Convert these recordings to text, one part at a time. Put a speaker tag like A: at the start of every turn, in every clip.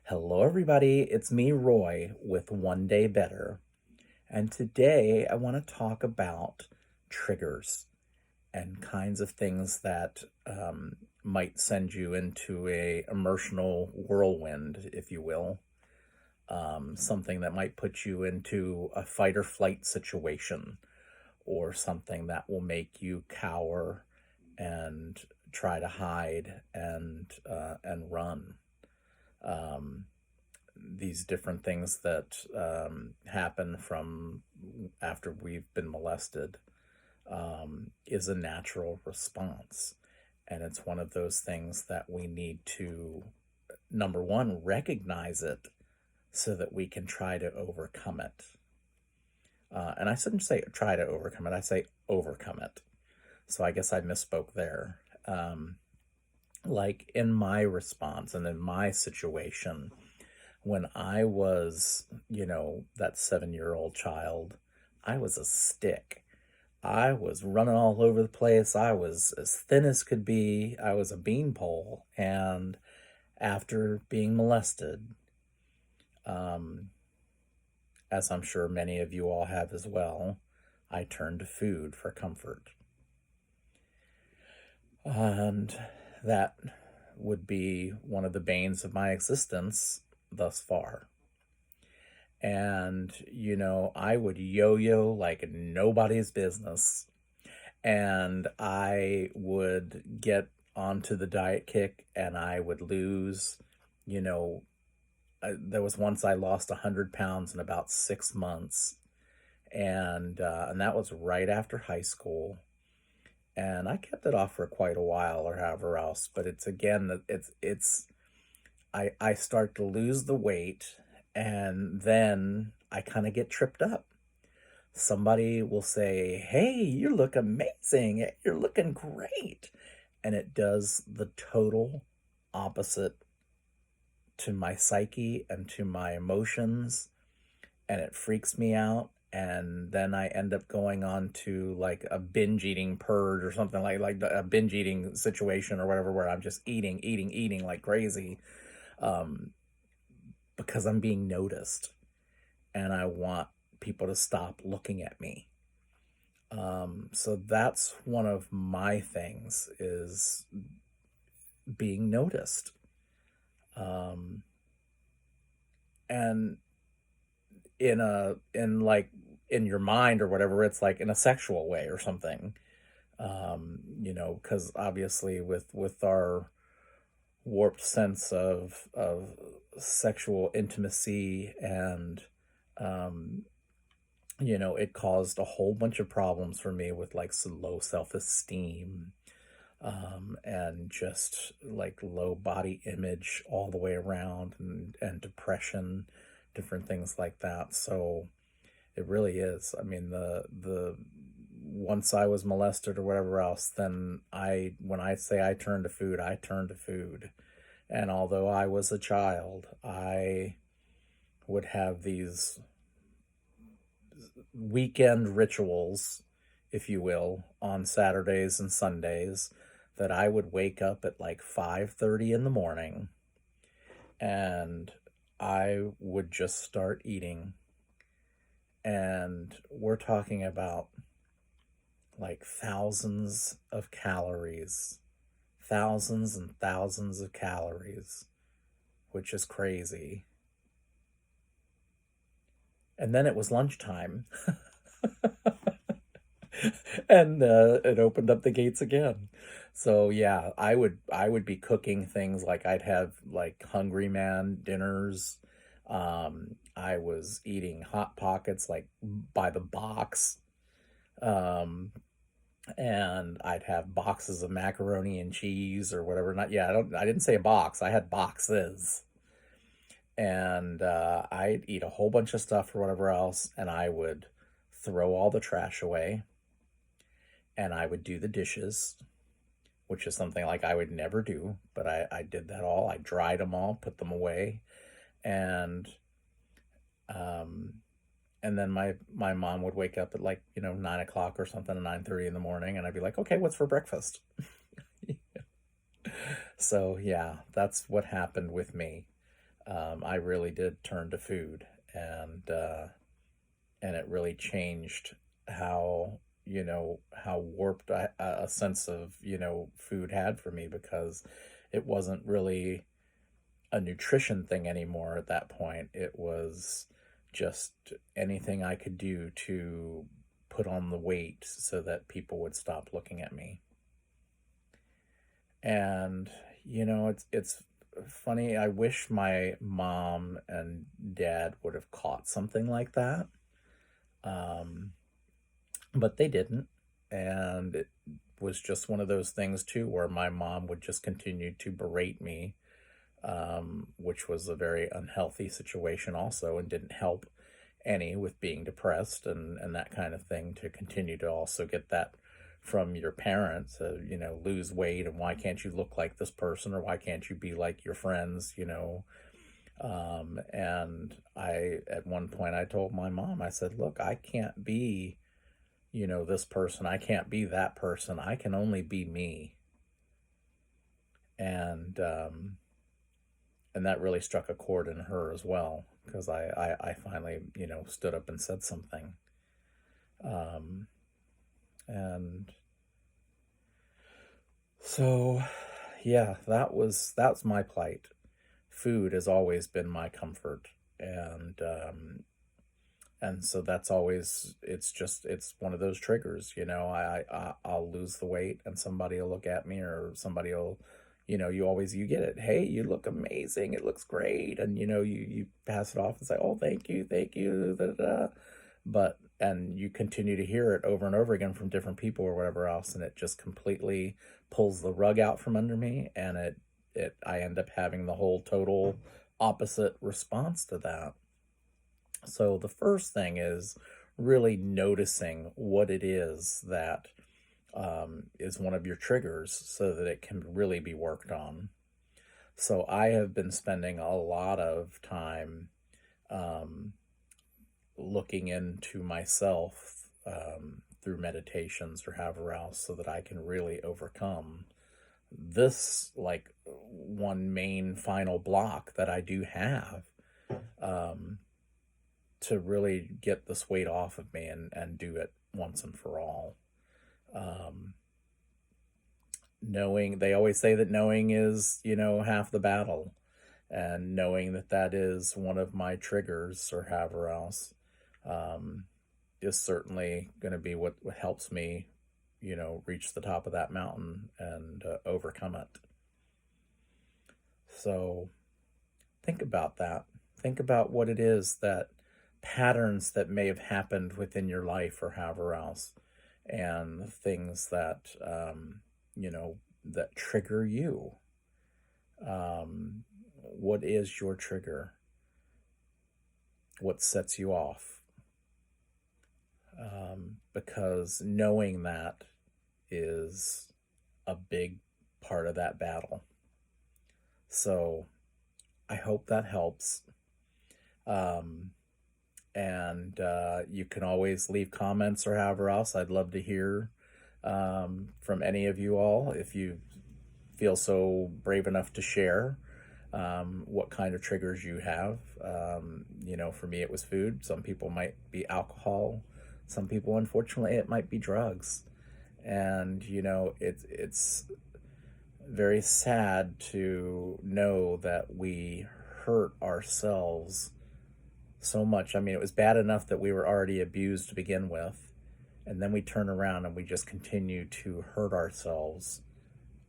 A: Hello, everybody. It's me, Roy, with One Day Better. And today I want to talk about triggers and kinds of things that might send you into a emotional whirlwind, if you will. Something that might put you into a fight or flight situation, or something that will make you cower and try to hide and run. Um, these different things that happen from after we've been molested is a natural response. And it's one of those things that we need to, number one, recognize it so that we can try to overcome it. And I shouldn't say try to overcome it, I say overcome it. So I guess I misspoke there. Like in my response and in my situation, when I was, that 7-year-old child, I was a stick. I was running all over the place. I was as thin as could be. I was a beanpole. And after being molested, um, as I'm sure many of you all have as well, I turned to food for comfort. And that would be one of the banes of my existence thus far. And, I would yo yo like nobody's business. And I would get onto the diet kick and I would lose, you know, there was once I lost 100 pounds in about 6 months. And that was right after high school. And I kept it off for quite a while or however else. But it's again, I start to lose the weight and then I kind of get tripped up. Somebody will say, "Hey, you look amazing. You're looking great." And it does the total opposite to my psyche and to my emotions, and it freaks me out. And then I end up going on to like a binge eating purge or something like a binge eating situation or whatever, where I'm just eating like crazy, um, because I'm being noticed and I want people to stop looking at me. So that's one of my things is being noticed. Um, and in your mind or whatever, it's like in a sexual way or something. Because obviously with our warped sense of sexual intimacy and um it caused a whole bunch of problems for me with like some low self-esteem, and just like low body image all the way around, and depression, different things like that. So it really is. I mean, the once I was molested or whatever else, then when I say I turn to food, I turn to food. And although I was a child, I would have these weekend rituals, if you will, on Saturdays and Sundays, that I would wake up at like 5:30 in the morning and I would just start eating. And we're talking about like thousands and thousands of calories, which is crazy. And then it was lunchtime. And it opened up the gates again. So yeah, I would be cooking things like I'd have like Hungry Man dinners. I was eating Hot Pockets like by the box. Um, and I'd have boxes of macaroni and cheese or whatever. Not yeah, I didn't say a box. I had boxes. And I'd eat a whole bunch of stuff or whatever else, and I would throw all the trash away and I would do the dishes, which is something like I would never do, but I did that all. I dried them all, put them away, and um, and then my mom would wake up at like 9 o'clock or something, 9:30 in the morning, and I'd be like, okay, what's for breakfast? So yeah, that's what happened with me. I really did turn to food, and it really changed how, how warped a sense of, food had for me, because it wasn't really a nutrition thing anymore at that point. It was just anything I could do to put on the weight so that people would stop looking at me. And it's funny. I wish my mom and dad would have caught something like that. Um, but they didn't. And it was just one of those things too, where my mom would just continue to berate me, which was a very unhealthy situation also, and didn't help any with being depressed and that kind of thing, to continue to also get that from your parents, lose weight, and why can't you look like this person, or why can't you be like your friends. And at one point, I told my mom, I said, look, I can't be, this person. I can't be that person. I can only be me. And, and that really struck a chord in her as well, because I finally, stood up and said something. Um, and so, yeah, that's my plight. Food has always been my comfort, and so that's always, it's one of those triggers. I'll lose the weight, and somebody will look at me, or somebody will, you get it. Hey, you look amazing. It looks great. And you pass it off and say, oh, thank you. Da, da, da. And you continue to hear it over and over again from different people or whatever else, and it just completely pulls the rug out from under me, and I end up having the whole total opposite response to that. So the first thing is really noticing what it is that, is one of your triggers, so that it can really be worked on. So I have been spending a lot of time, um, looking into myself, through meditations or however else, so that I can really overcome this, like, one main final block that I do have, um, to really get this weight off of me, and do it once and for all. Um, Knowing, they always say that knowing is, half the battle, and knowing that that is one of my triggers or however else, um, is certainly going to be what helps me, reach the top of that mountain, and overcome it. So think about that. Think about what it is, that patterns that may have happened within your life or however else, and things that, that trigger you. What is your trigger? What sets you off? Because knowing that is a big part of that battle. So I hope that helps. Um, and you can always leave comments or however else. I'd love to hear, from any of you all, if you feel so brave enough to share, what kind of triggers you have. For me, it was food. Some people might be alcohol. Some people, unfortunately, it might be drugs. And it's very sad to know that we hurt ourselves so much. I mean, it was bad enough that we were already abused to begin with, and then we turn around and we just continue to hurt ourselves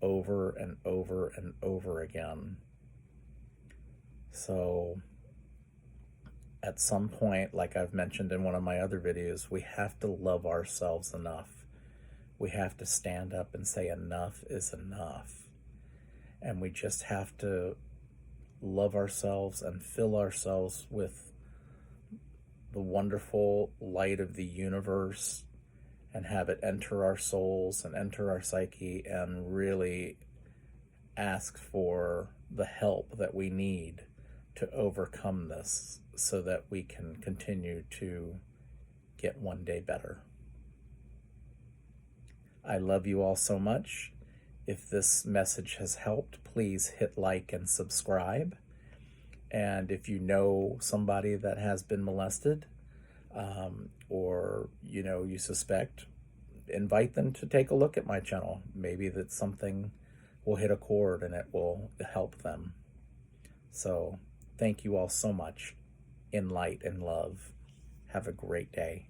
A: over and over and over again. So at some point, like I've mentioned in one of my other videos, we have to love ourselves enough. We have to stand up and say enough is enough. And we just have to love ourselves and fill ourselves with the wonderful light of the universe, and have it enter our souls and enter our psyche, and really ask for the help that we need to overcome this, so that we can continue to get one day better. I love you all so much. If this message has helped, please hit like and subscribe. And if you know somebody that has been molested, or you suspect, invite them to take a look at my channel. Maybe that something will hit a chord and it will help them. So thank you all so much, in light and love. Have a great day.